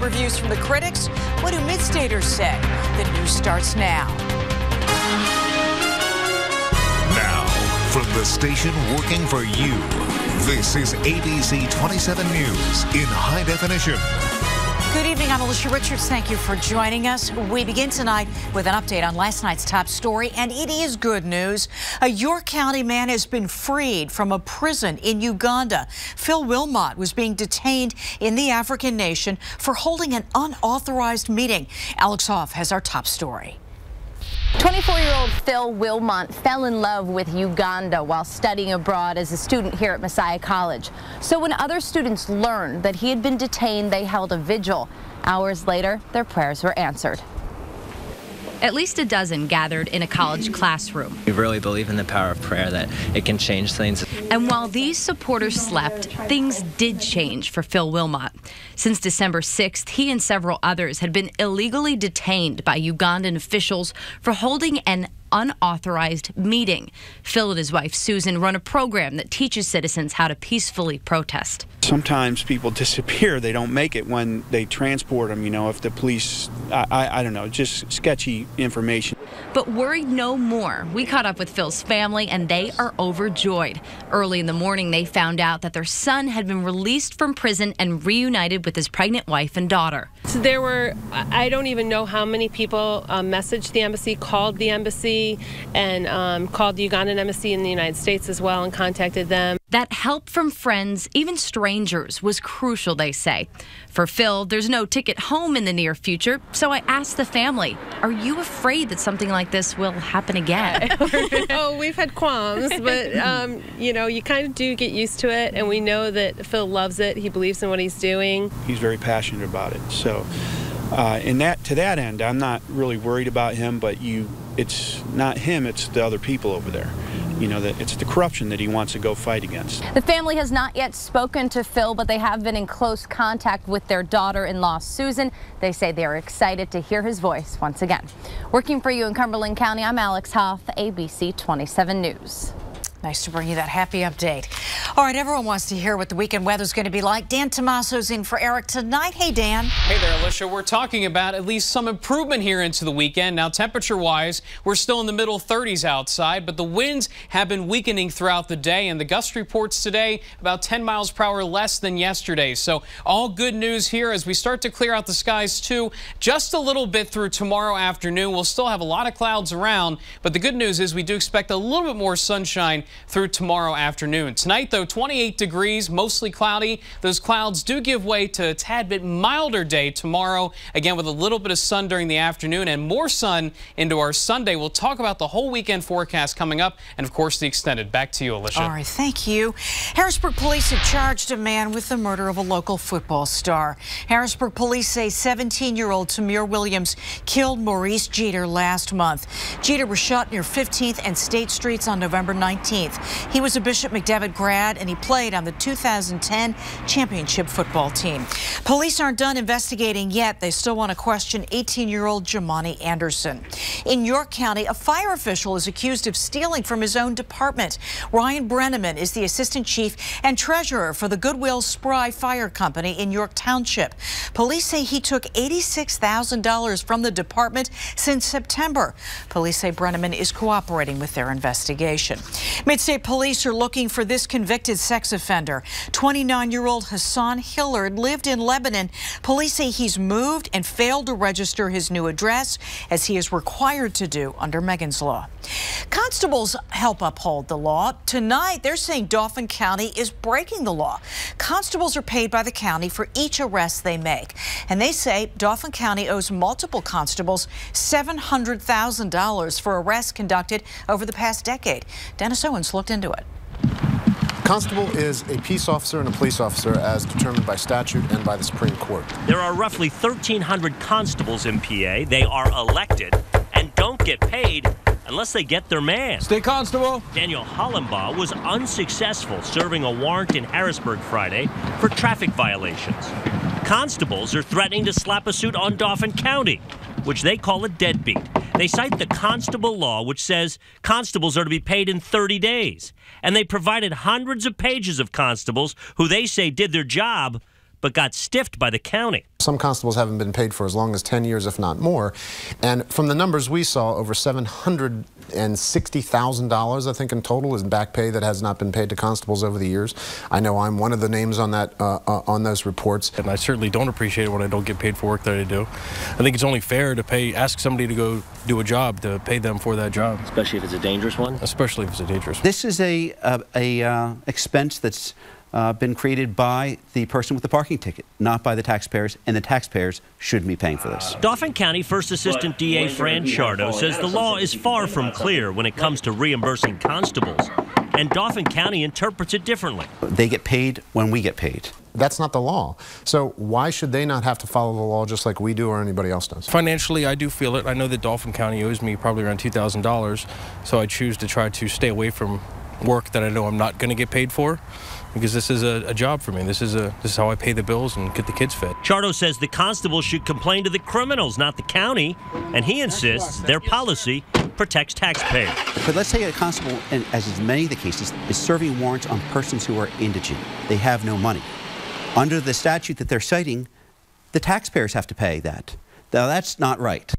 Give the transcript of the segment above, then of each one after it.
Reviews from the critics. What do mid-staters say? The news starts now. Now, from the station working for you, this is ABC27 News in high definition. Good evening, I'm Alicia Richards. Thank you for joining us. We begin tonight with an update on last night's top story, and it is good news. A York County man has been freed from a prison in Uganda. Phil Wilmot was being detained in the African nation for holding an unauthorized meeting. Alex Hoff has our top story. 24-year-old Phil Wilmot fell in love with Uganda while studying abroad as a student here at Messiah College. So when other students learned that he had been detained, they held a vigil. Hours later, their prayers were answered. At least a dozen gathered in a college classroom. We really believe in the power of prayer, that it can change things. And while these supporters slept, things did change for Phil Wilmot. Since December 6th, he and several others had been illegally detained by Ugandan officials for holding an unauthorized meeting. Phil and his wife Susan run a program that teaches citizens how to peacefully protest. Sometimes people disappear. They don't make it when they transport them, you know, if the police, I don't know, just sketchy information. But worried no more. We caught up with Phil's family and they are overjoyed. Early in the morning, they found out that their son had been released from prison and reunited with his pregnant wife and daughter. So there were, I don't even know how many people messaged the embassy, called the embassy, and called the Ugandan embassy in the United States as well and contacted them. That help from friends, even strangers, was crucial, they say. For Phil, there's no ticket home in the near future, so I asked the family, are you afraid that something like this will happen again? Oh, we've had qualms, but, you know, you kind of do get used to it, and we know that Phil loves it. He believes in what he's doing. He's very passionate about it, so to that end, I'm not really worried about him, but it's not him, it's the other people over there. You know, that it's the corruption that he wants to go fight against. The family has not yet spoken to Phil, but they have been in close contact with their daughter-in-law, Susan. They say they are excited to hear his voice once again. Working for you in Cumberland County, I'm Alex Hoff, ABC27 News. Nice to bring you that happy update. All right, everyone wants to hear what the weekend weather's going to be like. Dan Tomaso's in for Eric tonight. Hey, Dan. Hey there, Alicia. We're talking about at least some improvement here into the weekend. Now, temperature-wise, we're still in the middle 30s outside, but the winds have been weakening throughout the day, and the gust reports today about 10 miles per hour less than yesterday. So all good news here as we start to clear out the skies, too. Just a little bit through tomorrow afternoon. We'll still have a lot of clouds around, but the good news is we do expect a little bit more sunshine through tomorrow afternoon. Tonight, though, 28 degrees, mostly cloudy. Those clouds do give way to a tad bit milder day tomorrow, again with a little bit of sun during the afternoon and more sun into our Sunday. We'll talk about the whole weekend forecast coming up and, of course, the extended. Back to you, Alicia. All right, thank you. Harrisburg police have charged a man with the murder of a local football star. Harrisburg police say 17-year-old Tamir Williams killed Maurice Jeter last month. Jeter was shot near 15th and State Streets on November 19th. He was a Bishop McDevitt grad, and he played on the 2010 championship football team. Police aren't done investigating yet. They still want to question 18-year-old Jamani Anderson. In York County, a fire official is accused of stealing from his own department. Ryan Brenneman is the assistant chief and treasurer for the Goodwill Spry Fire Company in York Township. Police say he took $86,000 from the department since September. Police say Brenneman is cooperating with their investigation. Mid-State police are looking for this convicted sex offender. 29-year-old Hassan Hillard lived in Lebanon. Police say he's moved and failed to register his new address, as he is required to do under Megan's Law. Constables help uphold the law. Tonight, they're saying Dauphin County is breaking the law. Constables are paid by the county for each arrest they make. And they say Dauphin County owes multiple constables $700,000 for arrests conducted over the past decade. Dennis Owens looked into it. Constable is a peace officer and a police officer as determined by statute and by the Supreme Court. There are roughly 1,300 constables in PA. They are elected and don't get paid unless they get their man. State Constable. Daniel Hollenbaugh was unsuccessful serving a warrant in Harrisburg Friday for traffic violations. Constables are threatening to slap a suit on Dauphin County, which they call a deadbeat. They cite the constable law, which says constables are to be paid in 30 days. And they provided hundreds of pages of constables who they say did their job, but got stiffed by the county. Some constables haven't been paid for as long as 10 years, if not more. And from the numbers we saw, over $760,000, I think, in total is back pay that has not been paid to constables over the years. I know I'm one of the names on that on those reports. And I certainly don't appreciate it when I don't get paid for work that I do. I think it's only fair to ask somebody to go do a job, to pay them for that job. Especially if it's a dangerous one? Especially if it's a dangerous one. This is a expense that's been created by the person with the parking ticket, not by the taxpayers, and the taxpayers shouldn't be paying for this. Dauphin County First Assistant DA Fran Chardo says the law is far from clear when it comes to reimbursing constables, and Dauphin County interprets it differently. They get paid when we get paid. That's not the law. So why should they not have to follow the law just like we do or anybody else does? Financially, I do feel it. I know that Dauphin County owes me probably around $2,000, so I choose to try to stay away from work that I know I'm not going to get paid for, because this is a job for me. This is how I pay the bills and get the kids fed. Chardo says the constables should complain to the criminals, not the county, and he insists their policy protects taxpayers. But let's say a constable, and as is many of the cases, is serving warrants on persons who are indigent. They have no money. Under the statute that they're citing, the taxpayers have to pay that. Now, that's not right.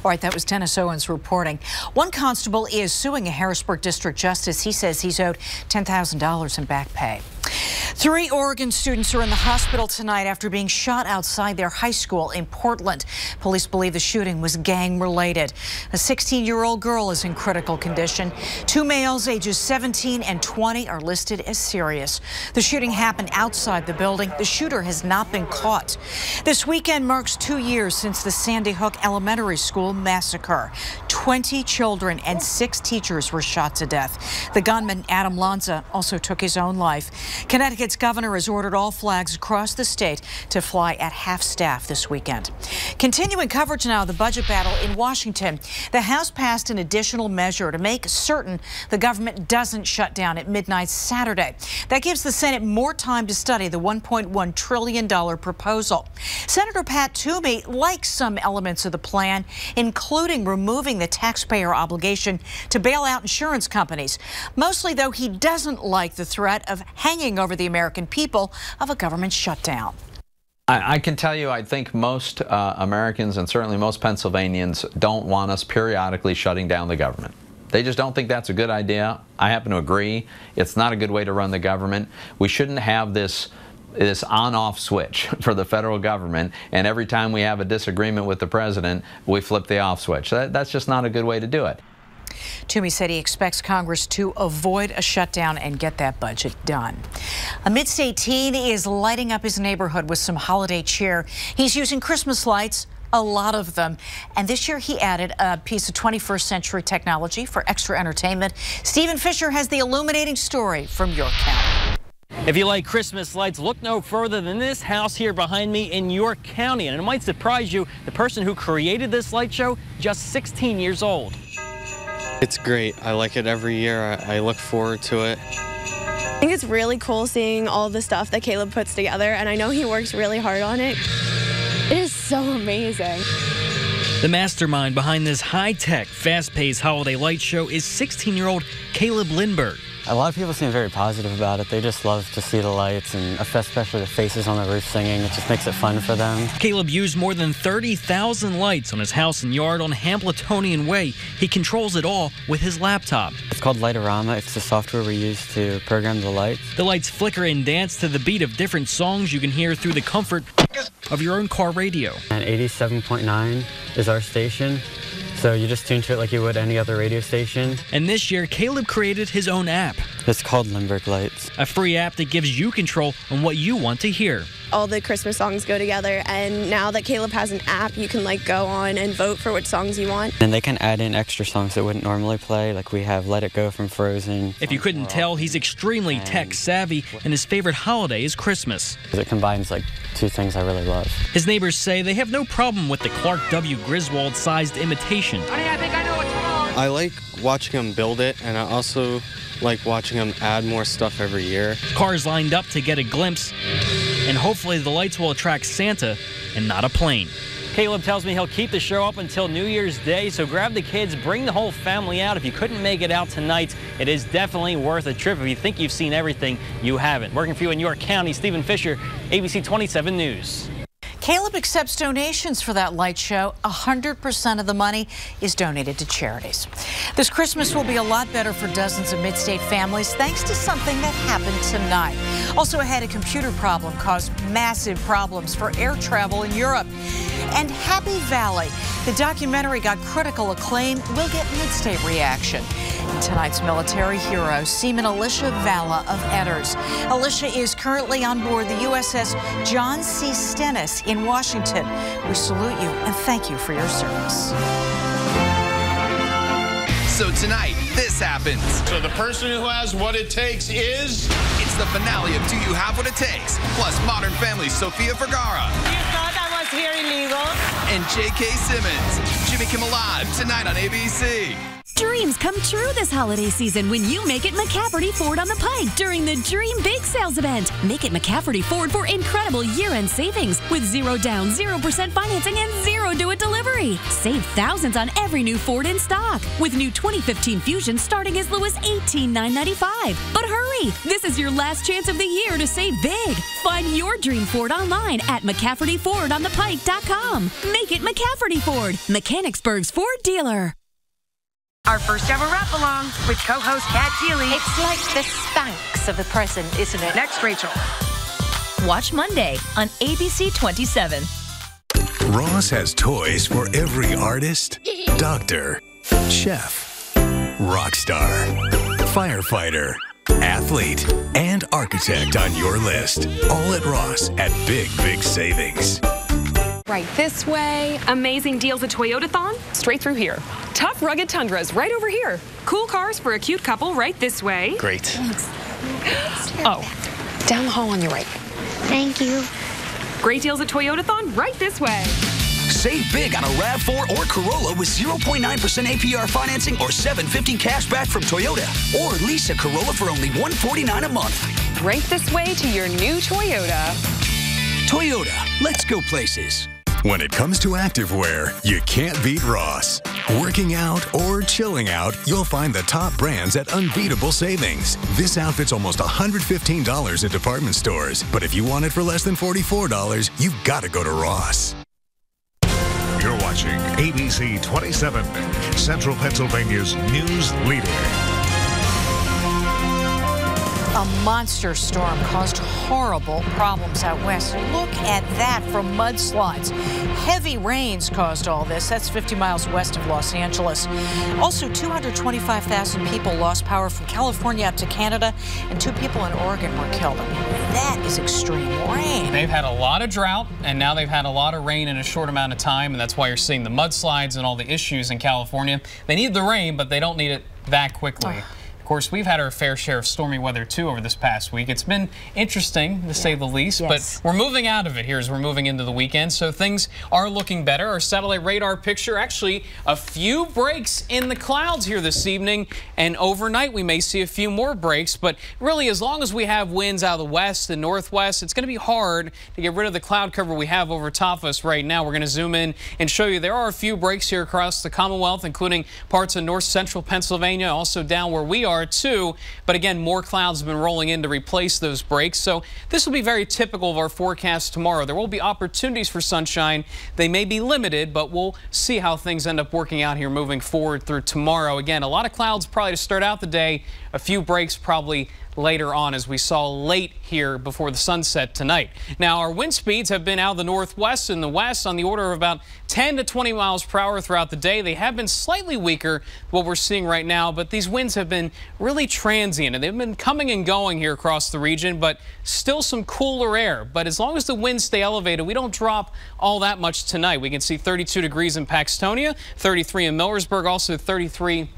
All right, that was Dennis Owens reporting. One constable is suing a Harrisburg district justice. He says he's owed $10,000 in back pay. 3 Oregon students are in the hospital tonight after being shot outside their high school in Portland. Police believe the shooting was gang-related. A 16-year-old girl is in critical condition. 2 males ages 17 and 20 are listed as serious. The shooting happened outside the building. The shooter has not been caught. This weekend marks 2 years since the Sandy Hook Elementary School massacre. 20 children and 6 teachers were shot to death. The gunman, Adam Lanza, also took his own life. Connecticut's governor has ordered all flags across the state to fly at half staff this weekend. Continuing coverage now of the budget battle in Washington. The House passed an additional measure to make certain the government doesn't shut down at midnight Saturday. That gives the Senate more time to study the $1.1 trillion proposal. Senator Pat Toomey likes some elements of the plan, including removing the taxpayer obligation to bail out insurance companies. Mostly, though, he doesn't like the threat of hanging over the American people of a government shutdown. I can tell you, I think most Americans and certainly most Pennsylvanians don't want us periodically shutting down the government. They just don't think that's a good idea. I happen to agree. It's not a good way to run the government. We shouldn't have this on-off switch for the federal government, and every time we have a disagreement with the president, we flip the off switch. That's just not a good way to do it. Toomey said he expects Congress to avoid a shutdown and get that budget done. A mid-state teen is lighting up his neighborhood with some holiday cheer. He's using Christmas lights, a lot of them. And this year he added a piece of 21st century technology for extra entertainment. Stephen Fisher has the illuminating story from York County. If you like Christmas lights, look no further than this house here behind me in York County. And it might surprise you, the person who created this light show, just 16 years old. It's great. I like it every year. I look forward to it. I think it's really cool seeing all the stuff that Caleb puts together, and I know he works really hard on it. It is so amazing. The mastermind behind this high-tech, fast-paced holiday light show is 16-year-old Caleb Lindbergh. A lot of people seem very positive about it. They just love to see the lights, and especially the faces on the roof singing. It just makes it fun for them. Caleb used more than 30,000 lights on his house and yard on Hambletonian Way. He controls it all with his laptop. It's called Lightorama. It's the software we use to program the lights. The lights flicker and dance to the beat of different songs you can hear through the comfort of your own car radio. And 87.9 is our station. So you just tune to it like you would any other radio station. And this year, Caleb created his own app. It's called Lindbergh Lights. A free app that gives you control on what you want to hear. All the Christmas songs go together, and now that Caleb has an app, you can go on and vote for which songs you want. And they can add in extra songs that wouldn't normally play, like we have Let It Go from Frozen. If you couldn't tell, he's extremely tech savvy, and his favorite holiday is Christmas. It combines two things I really love. His neighbors say they have no problem with the Clark W. Griswold-sized imitation. Honey, I think I know what's wrong. I like watching him build it, and I also like watching him add more stuff every year. Cars lined up to get a glimpse, and hopefully the lights will attract Santa and not a plane. Caleb tells me he'll keep the show up until New Year's Day, so grab the kids, bring the whole family out. If you couldn't make it out tonight, it is definitely worth a trip. If you think you've seen everything, you haven't. Working for you in York County, Stephen Fisher, ABC 27 News. Caleb accepts donations for that light show. 100% of the money is donated to charities. This Christmas will be a lot better for dozens of mid-state families thanks to something that happened tonight. Also ahead, a computer problem caused massive problems for air travel in Europe. And Happy Valley, the documentary got critical acclaim, will get mid-state reaction. And tonight's military hero, Seaman Alicia Valla of Edders. Alicia is currently on board the USS John C. Stennis in Washington. We salute you and thank you for your service. So tonight, this happens. So the person who has what it takes is? It's the finale of Do You Have What It Takes? Plus Modern Family Sofia Vergara. You thought I was here illegal? And J.K. Simmons. Jimmy Kimmel Live, tonight on ABC. Dreams come true this holiday season when you make it McCafferty Ford on the Pike during the Dream Big Sales event. Make it McCafferty Ford for incredible year-end savings with 0 down, 0% financing, and 0 do-it delivery. Save thousands on every new Ford in stock with new 2015 Fusion starting as low as $18,995. But hurry! This is your last chance of the year to save big. Find your dream Ford online at McCaffertyFordOnThePike.com. Make it McCafferty Ford, Mechanicsburg's Ford dealer. Our first ever rap-along with co-host Kat Keeley. It's like the Spanx of the present, isn't it? Next, Rachel. Watch Monday on ABC 27. Ross has toys for every artist, doctor, chef, rock star, firefighter, athlete, and architect on your list. All at Ross at big, big savings. Right this way. Amazing deals at Toyotathon? Straight through here. Tough, rugged Tundras right over here. Cool cars for a cute couple right this way. Great. Thanks. Oh, down the hall on your right. Thank you. Great deals at Toyotathon right this way. Save big on a RAV4 or Corolla with 0.9% APR financing or $750 cash back from Toyota. Or lease a Corolla for only $149 a month. Right this way to your new Toyota. Toyota, let's go places. When it comes to activewear, you can't beat Ross. Working out or chilling out, you'll find the top brands at unbeatable savings. This outfit's almost $115 at department stores, but if you want it for less than $44, you've got to go to Ross. You're watching ABC 27, Central Pennsylvania's news leader. A monster storm caused horrible problems out west. Look at that from mudslides. Heavy rains caused all this. That's 50 miles west of Los Angeles. Also, 225,000 people lost power from California up to Canada, and 2 people in Oregon were killed. I mean, that is extreme rain. They've had a lot of drought, and now they've had a lot of rain in a short amount of time, and that's why you're seeing the mudslides and all the issues in California. They need the rain, but they don't need it that quickly. Of course, we've had our fair share of stormy weather, too, over this past week. It's been interesting, to say the least, but we're moving out of it here as we're moving into the weekend, so things are looking better. Our satellite radar picture, actually, a few breaks in the clouds here this evening, and overnight we may see a few more breaks, but really, as long as we have winds out of the west and northwest, it's going to be hard to get rid of the cloud cover we have over top of us right now. We're going to zoom in and show you there are a few breaks here across the Commonwealth, including parts of north central Pennsylvania, also down where we are, too, but again, more clouds have been rolling in to replace those breaks, so this will be very typical of our forecast tomorrow. There will be opportunities for sunshine. They may be limited, but we'll see how things end up working out here moving forward through tomorrow. Again, a lot of clouds probably to start out the day, a few breaks probably later on, as we saw late here before the sunset tonight. Now, our wind speeds have been out of the northwest and the west on the order of about 10 to 20 miles per hour throughout the day. They have been slightly weaker than what we're seeing right now, but these winds have been really transient, and they've been coming and going here across the region, but still some cooler air. But as long as the winds stay elevated, we don't drop all that much tonight. We can see 32 degrees in Paxtonia, 33 in Millersburg, also 33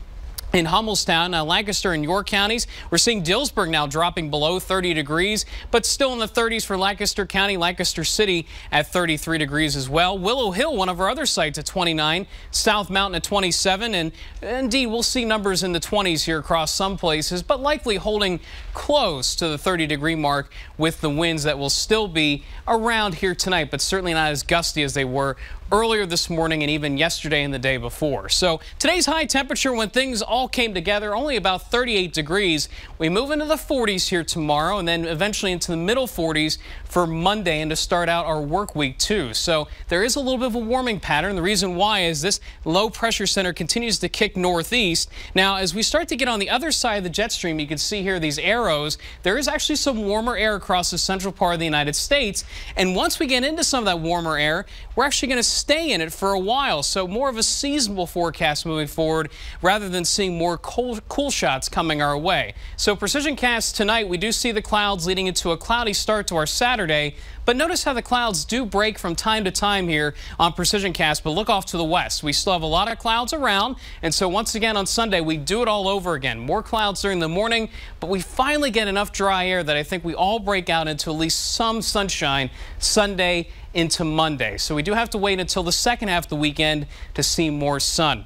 In Hummelstown, Lancaster and York counties, we're seeing Dillsburg now dropping below 30 degrees, but still in the 30s for Lancaster County, Lancaster City at 33 degrees as well. Willow Hill, one of our other sites, at 29, South Mountain at 27, and indeed we'll see numbers in the 20s here across some places, but likely holding close to the 30-degree mark with the winds that will still be around here tonight, but certainly not as gusty as they were earlier this morning and even yesterday and the day before. So today's high temperature, when things all came together, only about 38 degrees. We move into the 40s here tomorrow and then eventually into the middle 40s for Monday and to start out our work week too. So there is a little bit of a warming pattern. The reason why is this low pressure center continues to kick northeast. Now as we start to get on the other side of the jet stream, you can see here these arrows. There is actually some warmer air across the central part of the United States. And once we get into some of that warmer air, we're actually going to stay in it for a while. So more of a seasonal forecast moving forward rather than seeing more cool shots coming our way. So Precision Cast tonight, we do see the clouds leading into a cloudy start to our Saturday. But notice how the clouds do break from time to time here on Precision Cast, but look off to the west. We still have a lot of clouds around, and so once again on Sunday, we do it all over again. More clouds during the morning, but we finally get enough dry air that I think we all break out into at least some sunshine Sunday into Monday. So we do have to wait until the second half of the weekend to see more sun.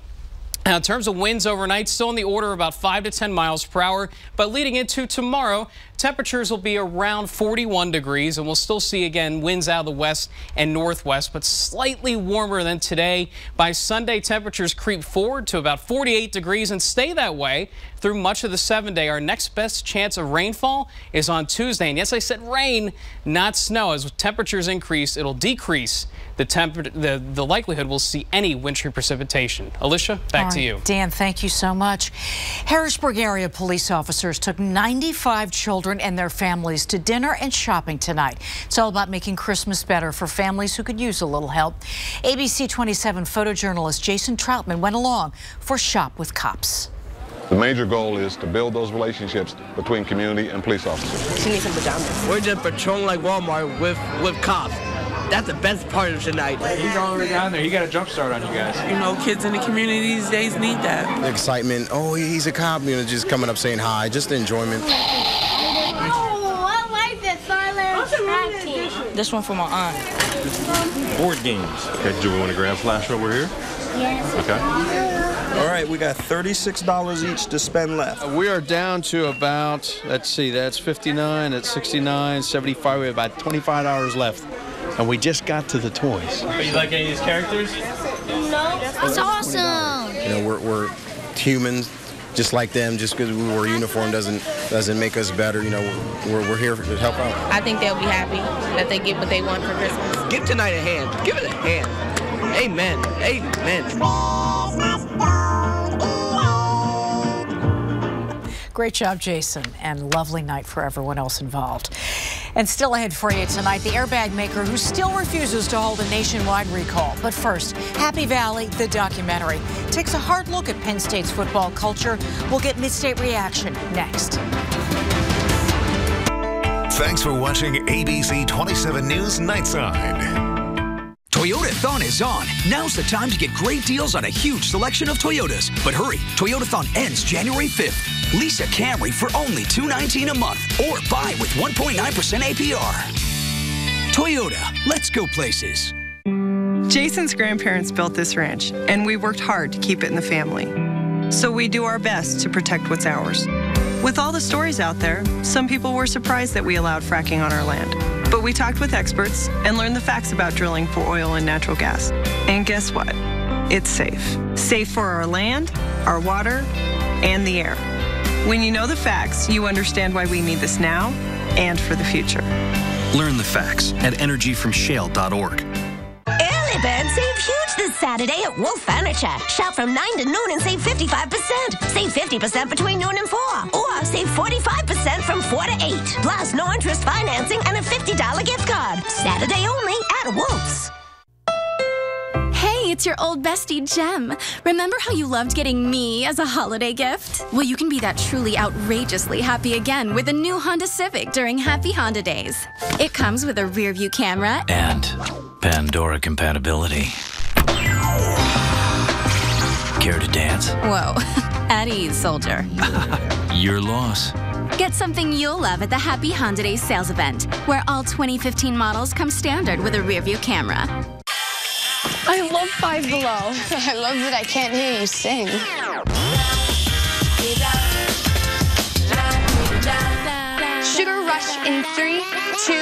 Now, in terms of winds overnight, still in the order of about 5 to 10 miles per hour, but leading into tomorrow, temperatures will be around 41 degrees, and we'll still see, again, winds out of the west and northwest, but slightly warmer than today. By Sunday, temperatures creep forward to about 48 degrees and stay that way through much of the 7-day. Our next best chance of rainfall is on Tuesday. And yes, I said rain, not snow. As temperatures increase, it'll decrease the likelihood we'll see any wintry precipitation. Alicia, back to you. Dan, thank you so much. Harrisburg area police officers took 95 children and their families to dinner and shopping tonight. It's all about making Christmas better for families who could use a little help. ABC27 photojournalist Jason Troutman went along for Shop with Cops. The major goal is to build those relationships between community and police officers. She needs some pajamas. We're just patrolling like Walmart with cops. That's the best part of tonight. He's all the way down there. You got a jump start on you guys. You know, kids in the community these days need that. The excitement. Oh, he's a cop. You know, just coming up saying hi. Just the enjoyment. Oh, I like the silent track team. This one for my aunt. Board games. Okay, do we want to grab Flash over here? Yes. Okay. All right, we got $36 each to spend left. We are down to about, let's see, that's 59, that's 69, 75. We have about $25 left. And we just got to the toys. Are you like any of these characters? No. That's awesome. You know, we're humans, just like them. Just because we wear a uniform doesn't make us better. You know, we're here to help out. I think they'll be happy that they get what they want for Christmas. Give tonight a hand. Give it a hand. Amen. Amen. Great job, Jason, and lovely night for everyone else involved. And still ahead for you tonight, the airbag maker who still refuses to hold a nationwide recall. But first, Happy Valley, the documentary, takes a hard look at Penn State's football culture. We'll get Mid-State Reaction next. Thanks for watching ABC 27 News Nightside. Toyotathon is on. Now's the time to get great deals on a huge selection of Toyotas. But hurry, Toyotathon ends January 5th. Lease a Camry for only $219 a month or buy with 1.9% APR. Toyota, let's go places. Jason's grandparents built this ranch, and we worked hard to keep it in the family. So we do our best to protect what's ours. With all the stories out there, some people were surprised that we allowed fracking on our land. But we talked with experts and learned the facts about drilling for oil and natural gas. And guess what? It's safe. Safe for our land, our water, and the air. When you know the facts, you understand why we need this now and for the future. Learn the facts at energyfromshale.org. Early bird save huge this Saturday at Wolf Furniture. Shop from 9 to noon and save 55%. Save 50% between noon and 4. Or save 45% from 4 to 8. Plus no interest financing and a $50 gift card. Saturday only at Wolf's. Hey, it's your old bestie, Jem. Remember how you loved getting me as a holiday gift? Well, you can be that truly outrageously happy again with a new Honda Civic during Happy Honda Days. It comes with a rear-view camera and Pandora compatibility. Care to dance? Whoa. At ease, soldier. Your loss. Get something you'll love at the Happy Honda Days sales event, where all 2015 models come standard with a rear-view camera. I love Five Below. I love that I can't hear you sing. Sugar Rush in 3, 2...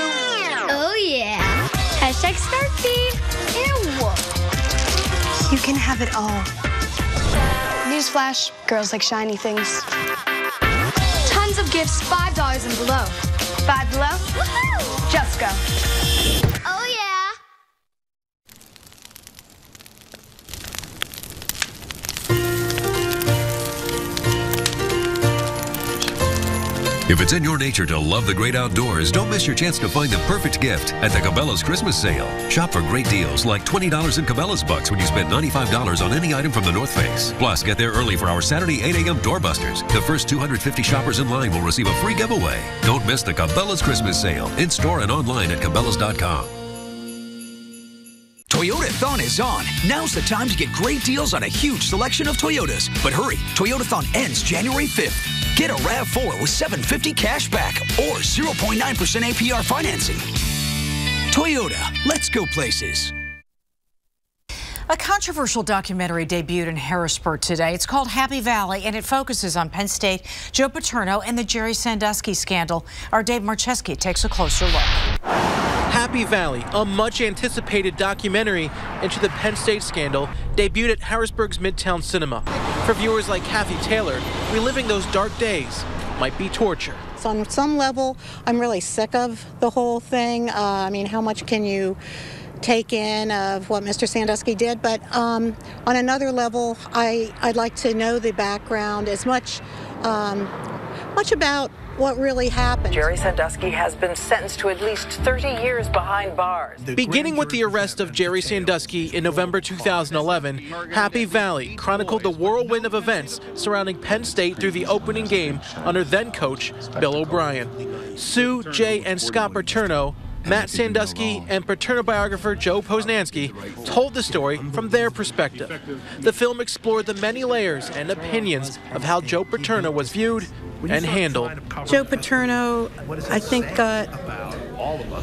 Oh, yeah. Hashtag Snarky. You can have it all. Newsflash, girls like shiny things. Tons of gifts, $5 and below. Five Below? Woohoo! Just go. Oh, yeah. If it's in your nature to love the great outdoors, don't miss your chance to find the perfect gift at the Cabela's Christmas sale. Shop for great deals like $20 in Cabela's Bucks when you spend $95 on any item from the North Face. Plus, get there early for our Saturday 8 a.m. doorbusters. The first 250 shoppers in line will receive a free giveaway. Don't miss the Cabela's Christmas sale in-store and online at Cabela's.com. Toyotathon is on. Now's the time to get great deals on a huge selection of Toyotas. But hurry, Toyotathon ends January 5th. Get a RAV4 with $750 cash back or 0.9% APR financing. Toyota, let's go places. A controversial documentary debuted in Harrisburg today. It's called Happy Valley, and it focuses on Penn State, Joe Paterno, and the Jerry Sandusky scandal. Our Dave Marcheski takes a closer look. Happy Valley, a much-anticipated documentary into the Penn State scandal, debuted at Harrisburg's Midtown Cinema. For viewers like Kathy Taylor, reliving those dark days might be torture. So on some level, I'm really sick of the whole thing. I mean, how much can you take in of what Mr. Sandusky did? But on another level, I'd like to know the background as much about what really happened. Jerry Sandusky has been sentenced to at least 30 years behind bars. Beginning with the arrest of Jerry Sandusky in November 2011, Happy Valley chronicled the whirlwind of events surrounding Penn State through the opening game under then-coach Bill O'Brien. Sue, Jay, and Scott Paterno, Matt Sandusky, and Paterno biographer Joe Posnanski told the story from their perspective. The film explored the many layers and opinions of how Joe Paterno was viewed and handled. Joe Paterno, I think, got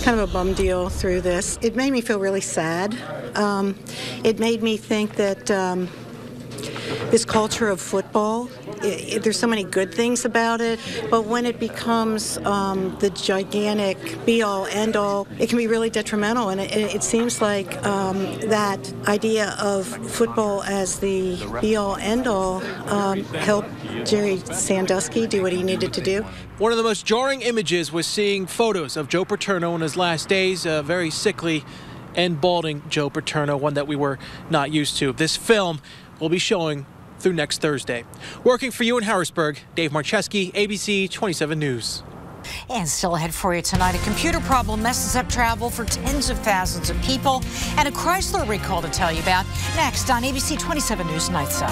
kind of a bum deal through this. It made me feel really sad. It made me think that this culture of football, there's so many good things about it, but when it becomes the gigantic be-all, end-all, it can be really detrimental. And it seems like that idea of football as the be-all, end-all helped Jerry Sandusky do what he needed to do. One of the most jarring images was seeing photos of Joe Paterno in his last days, a very sickly and balding Joe Paterno, one that we were not used to. This film will be showing through next Thursday. Working for you in Harrisburg, Dave Marcheski, ABC27 News. And still ahead for you tonight, a computer problem messes up travel for tens of thousands of people, and a Chrysler recall to tell you about next on ABC27 News Nightside.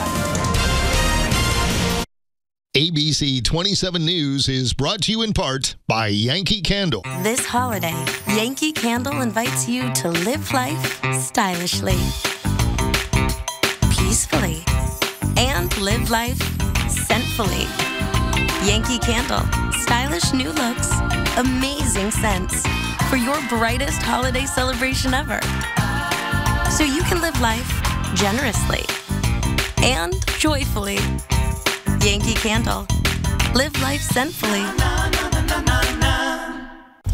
ABC27 News is brought to you in part by Yankee Candle. This holiday, Yankee Candle invites you to live life stylishly, peacefully, and live life scentfully. Yankee Candle, stylish new looks, amazing scents for your brightest holiday celebration ever. So you can live life generously and joyfully. Yankee Candle. Live life scentfully.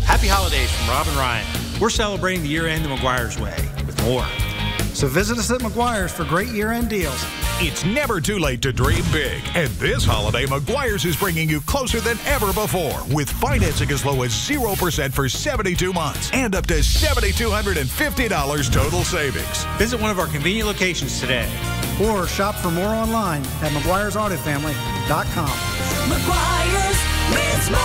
Happy holidays from Rob and Ryan. We're celebrating the year-end the McGuire's way with more. So visit us at McGuire's for great year-end deals. It's never too late to dream big. And this holiday, McGuire's is bringing you closer than ever before with financing as low as 0% for 72 months and up to $7,250 total savings. Visit one of our convenient locations today. Or shop for more online at McGuire'sAutoFamily.com. McGuire's means more.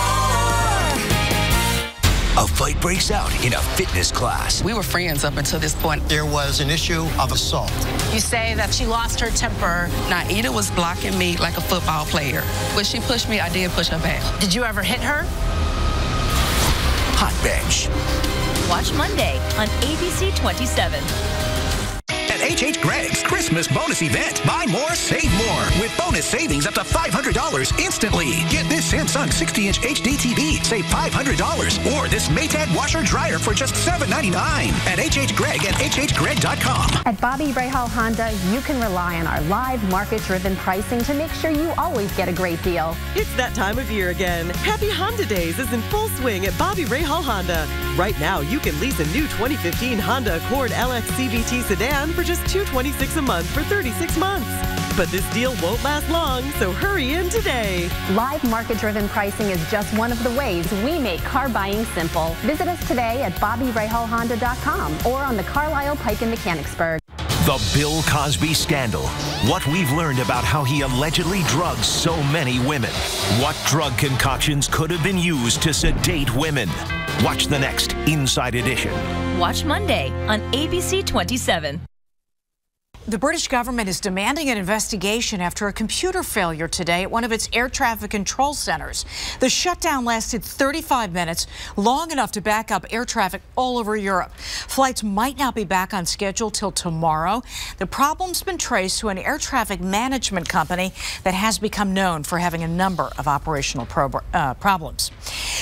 A fight breaks out in a fitness class. We were friends up until this point. There was an issue of assault. You say that she lost her temper. Naida was blocking me like a football player. When she pushed me, I did push her back. Did you ever hit her? Hot Bench. Watch Monday on ABC27. And H.H. Greg's Christmas bonus event. Buy more, save more with bonus savings up to $500 instantly. Get this Samsung 60-inch HD TV, save $500. Or this Maytag washer dryer for just $7.99 at H.H. Greg and hhgreg.com. At Bobby Rahal Honda, you can rely on our live market-driven pricing to make sure you always get a great deal. It's that time of year again. Happy Honda Days is in full swing at Bobby Rahal Honda. Right now, you can lease a new 2015 Honda Accord LX CVT sedan for just $226 a month for 36 months. But this deal won't last long, so hurry in today. Live market-driven pricing is just one of the ways we make car buying simple. Visit us today at BobbyRahalHonda.com or on the Carlisle Pike in Mechanicsburg. The Bill Cosby scandal. What we've learned about how he allegedly drugged so many women. What drug concoctions could have been used to sedate women. Watch the next Inside Edition. Watch Monday on ABC27. The British government is demanding an investigation after a computer failure today at one of its air traffic control centers. The shutdown lasted 35 minutes, long enough to back up air traffic all over Europe. Flights might not be back on schedule till tomorrow. The problem's been traced to an air traffic management company that has become known for having a number of operational problems.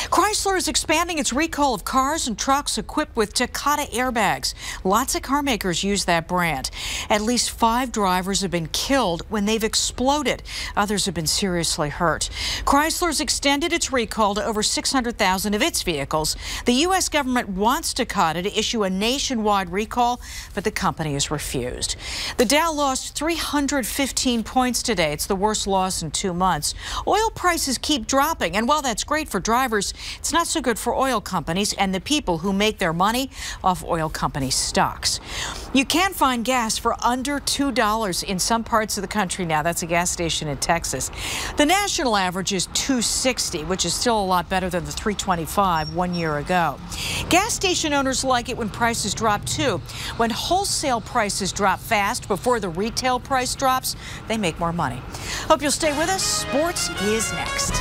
Chrysler is expanding its recall of cars and trucks equipped with Takata airbags. Lots of car makers use that brand. At least 5 drivers have been killed when they've exploded. Others have been seriously hurt. Chrysler's extended its recall to over 600,000 of its vehicles. The U.S. government wants Takata to issue a nationwide recall, but the company has refused. The Dow lost 315 points today. It's the worst loss in 2 months. Oil prices keep dropping, and while that's great for drivers, it's not so good for oil companies and the people who make their money off oil company stocks. You can find gas for under $2 in some parts of the country now. That's a gas station in Texas. The national average is $2.60, which is still a lot better than the $3.25 1 year ago. Gas station owners like it when prices drop too. When wholesale prices drop fast before the retail price drops, they make more money. Hope you'll stay with us. Sports is next.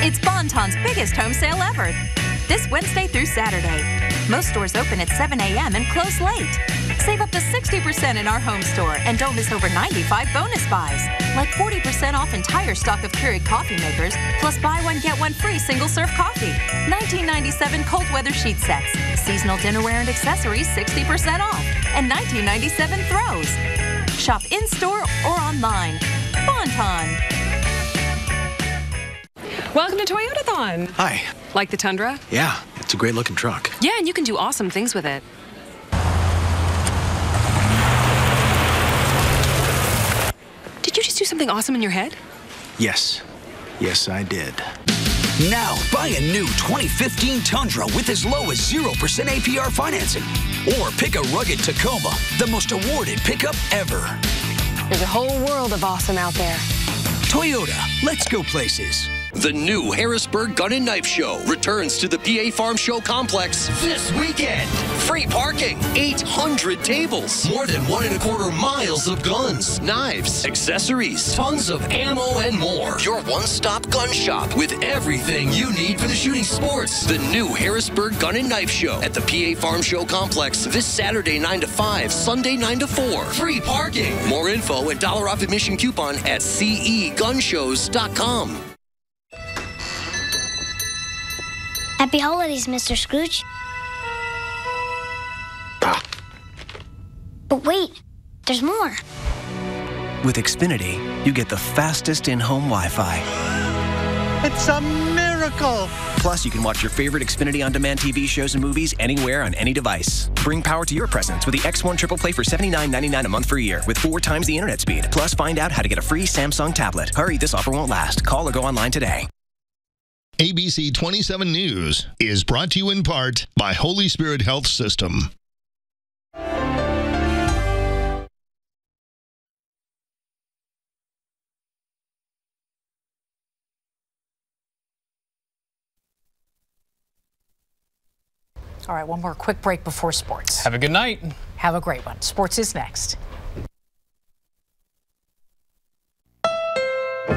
It's Bon-Ton's biggest home sale ever. This Wednesday through Saturday. Most stores open at 7 a.m. and close late. Save up to 60% in our home store and don't miss over 95 bonus buys, like 40% off entire stock of Keurig coffee makers, plus buy one, get one free single-serve coffee. $19.97 cold weather sheet sets, seasonal dinnerware and accessories 60% off, and $19.97 throws. Shop in-store or online. Bon-Ton. Welcome to Toyotathon. Hi. Like the Tundra? Yeah, it's a great looking truck. Yeah, and you can do awesome things with it. Did you just do something awesome in your head? Yes. Yes, I did. Now, buy a new 2015 Tundra with as low as 0% APR financing. Or pick a rugged Tacoma, the most awarded pickup ever. There's a whole world of awesome out there. Toyota, let's go places. The new Harrisburg Gun and Knife Show returns to the PA Farm Show Complex this weekend. Free parking, 800 tables, more than 1.25 miles of guns, knives, accessories, tons of ammo, and more. Your one-stop gun shop with everything you need for the shooting sports. The new Harrisburg Gun and Knife Show at the PA Farm Show Complex this Saturday 9 to 5, Sunday 9 to 4. Free parking. More info and $1 off admission coupon at cegunshows.com. Happy holidays, Mr. Scrooge. But wait, there's more. With Xfinity, you get the fastest in-home Wi-Fi. It's a miracle! Plus, you can watch your favorite Xfinity On-Demand TV shows and movies anywhere on any device. Bring power to your presence with the X1 Triple Play for $79.99 a month for a year with 4 times the internet speed. Plus, find out how to get a free Samsung tablet. Hurry, this offer won't last. Call or go online today. ABC27 News is brought to you in part by Holy Spirit Health System. All right, one more quick break before sports. Have a good night. Have a great one. Sports is next.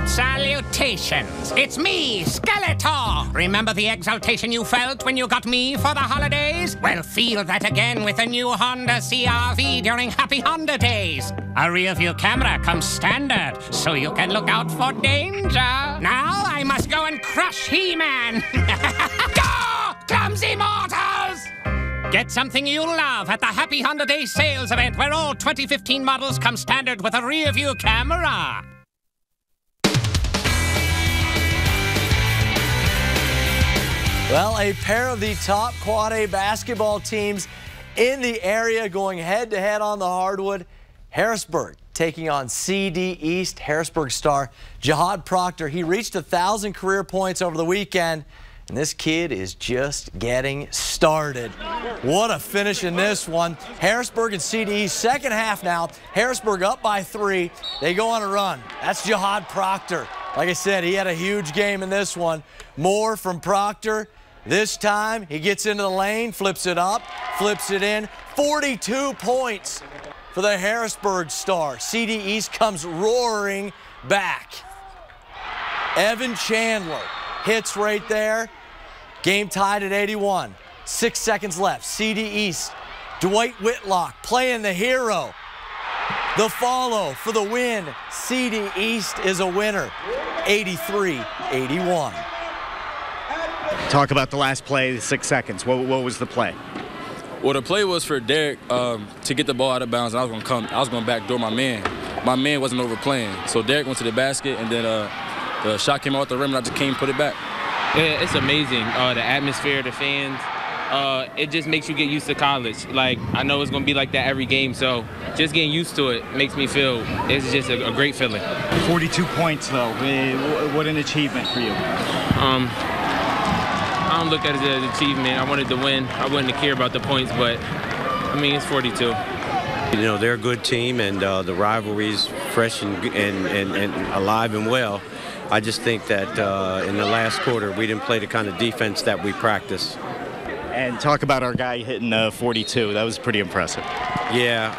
Salutations. Salutations! It's me, Skeletor! Remember the exultation you felt when you got me for the holidays? Well, feel that again with the new Honda CR-V during Happy Honda Days. A rear-view camera comes standard, so you can look out for danger. Now I must go and crush He-Man! Go, clumsy mortals! Get something you'll love at the Happy Honda Days sales event where all 2015 models come standard with a rear-view camera. Well, a pair of the top Quad A basketball teams in the area going head-to-head on the hardwood. Harrisburg taking on CD East. Harrisburg star Jihad Proctor. He reached 1,000 career points over the weekend, and this kid is just getting started. What a finish in this one. Harrisburg and CD East, second half now. Harrisburg up by 3. They go on a run. That's Jihad Proctor. Like I said, he had a huge game in this one. More from Proctor. This time, he gets into the lane, flips it up, flips it in. 42 points for the Harrisburg star. CD East comes roaring back. Evan Chandler hits right there. Game tied at 81. 6 seconds left. CD East, Dwight Whitlock playing the hero. The follow for the win. CD East is a winner, 83-81. Talk about the last play, the 6 seconds. What was the play? Well, the play was for Derek to get the ball out of bounds. I was going to backdoor my man. My man wasn't overplaying, so Derek went to the basket, and then the shot came out the rim, and I just came and put it back. Yeah, it's amazing. The atmosphere, the fans. It just makes you get used to college. Like, I know it's going to be like that every game, so just getting used to it makes me feel it's just a great feeling. 42 points, though. What an achievement for you. I don't look at it as an achievement. I wanted to win. I wouldn't care about the points, but, I mean, it's 42. You know, they're a good team, and the rivalry's fresh and alive and well. I just think that in the last quarter, we didn't play the kind of defense that we practice. And talk about our guy hitting 42. That was pretty impressive. Yeah,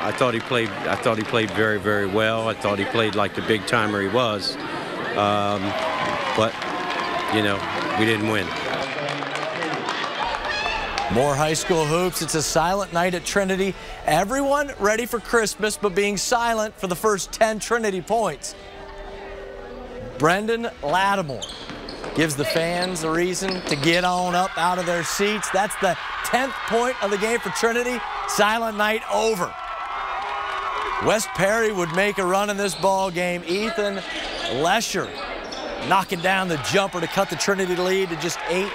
I thought he played very, very well. I thought he played like the big timer he was. But, you know, we didn't win. More high school hoops. It's a silent night at Trinity. Everyone ready for Christmas, but being silent for the first 10 Trinity points. Brendan Lattimore gives the fans a reason to get on up out of their seats. That's the 10th point of the game for Trinity. Silent night over. West Perry would make a run in this ball game. Ethan Lesher knocking down the jumper to cut the Trinity lead to just 8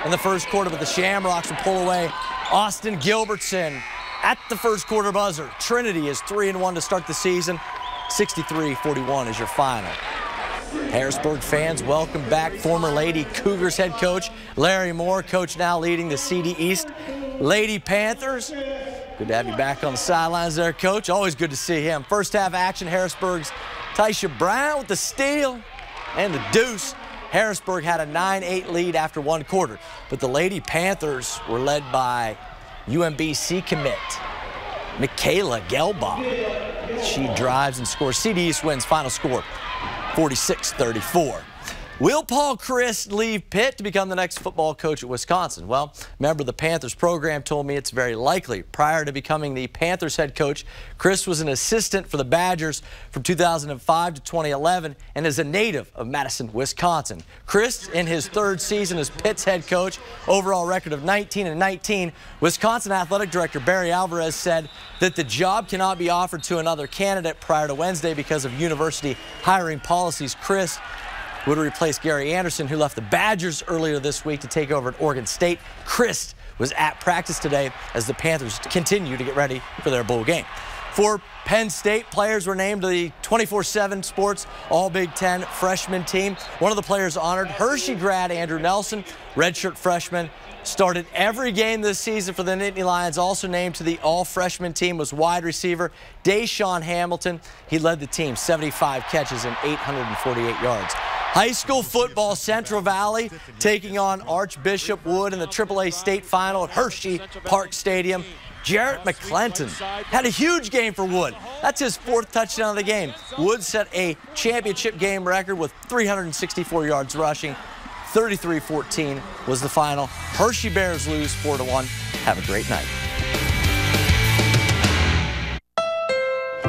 in the first quarter, but the Shamrocks will pull away. Austin Gilbertson at the first quarter buzzer. Trinity is 3-1 to start the season. 63-41 is your final. Harrisburg fans, welcome back former Lady Cougars head coach Larry Moore. Coach now leading the CD East Lady Panthers. Good to have you back on the sidelines there, Coach. Always good to see him. First half action, Harrisburg's Taisha Brown with the steal and the deuce. Harrisburg had a 9-8 lead after 1 quarter, but the Lady Panthers were led by UMBC commit Michaela Gelbach. She drives and scores. CD East wins. Final score 46-34. Will Paul Christ leave Pitt to become the next football coach at Wisconsin? Well, a member of the Panthers program told me it's very likely. Prior to becoming the Panthers head coach, Christ was an assistant for the Badgers from 2005 to 2011 and is a native of Madison, Wisconsin. Christ, in his 3rd season as Pitt's head coach, overall record of 19-19, Wisconsin Athletic Director Barry Alvarez said that the job cannot be offered to another candidate prior to Wednesday because of university hiring policies. Christ would replace Gary Anderson, who left the Badgers earlier this week to take over at Oregon State. Christ was at practice today as the Panthers continue to get ready for their bowl game. 4 Penn State players were named to the 24/7 Sports All-Big Ten freshman team. One of the players honored, Hershey grad Andrew Nelson, redshirt freshman, started every game this season for the Nittany Lions. Also named to the all-freshman team was wide receiver Deshaun Hamilton. He led the team 75 catches and 848 yards. High school football, Central Valley taking on Archbishop Wood in the AAA state final at Hershey Park Stadium. Jarrett McClinton had a huge game for Wood. That's his 4th touchdown of the game. Wood set a championship game record with 364 yards rushing. 33-14 was the final. Hershey Bears lose 4-1. Have a great night.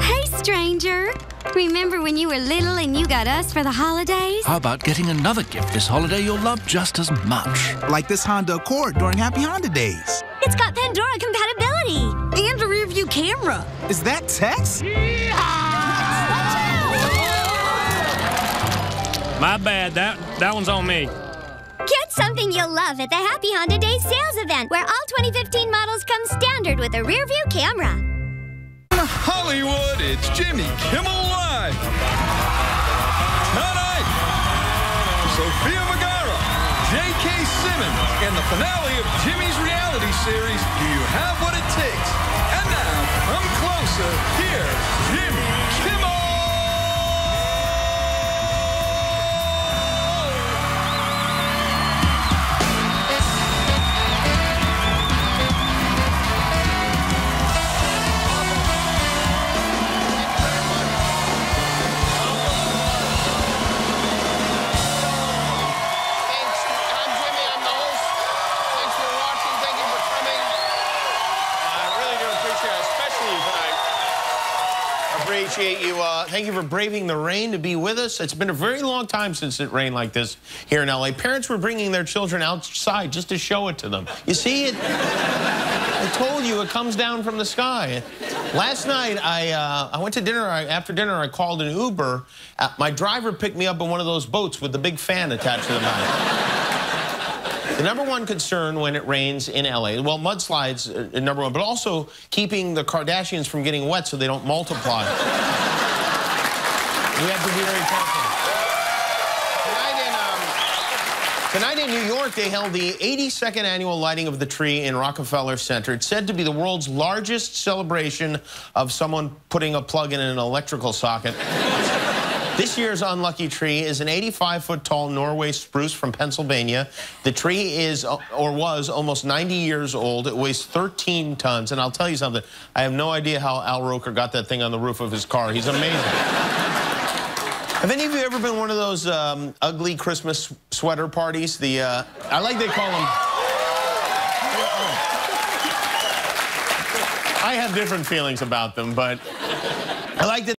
Hey, stranger. Remember when you were little and you got us for the holidays? How about getting another gift this holiday you'll love just as much? Like this Honda Accord during Happy Honda Days. It's got Pandora compatibility. And a rear view camera. Is that Tex? My bad, that one's on me. Get something you'll love at the Happy Honda Days sales event, where all 2015 models come standard with a rear view camera. Hollywood, it's Jimmy Kimmel Live. Tonight, Sofia Vergara, J.K. Simmons, and the finale of Jimmy's reality series, Do You Have What It Takes? And now, come closer, here's Jimmy Kimmel. Appreciate you. Thank you for braving the rain to be with us. It's been a very long time since it rained like this here in LA. Parents were bringing their children outside just to show it to them. You see, I told you it comes down from the sky. Last night, I went to dinner. After dinner, I called an Uber. My driver picked me up in one of those boats with the big fan attached to the back. The #1 concern when it rains in LA, well, mudslides are #1, but also keeping the Kardashians from getting wet so they don't multiply. We have to be very careful. Tonight in New York, they held the 82nd annual lighting of the tree in Rockefeller Center. It's said to be the world's largest celebration of someone putting a plug in an electrical socket. This year's unlucky tree is an 85-foot-tall Norway spruce from Pennsylvania. The tree is, or was, almost 90 years old. It weighs 13 tons. And I'll tell you something, I have no idea how Al Roker got that thing on the roof of his car. He's amazing. Have any of you ever been one of those ugly Christmas sweater parties? I like they call them... I have different feelings about them, but I like that.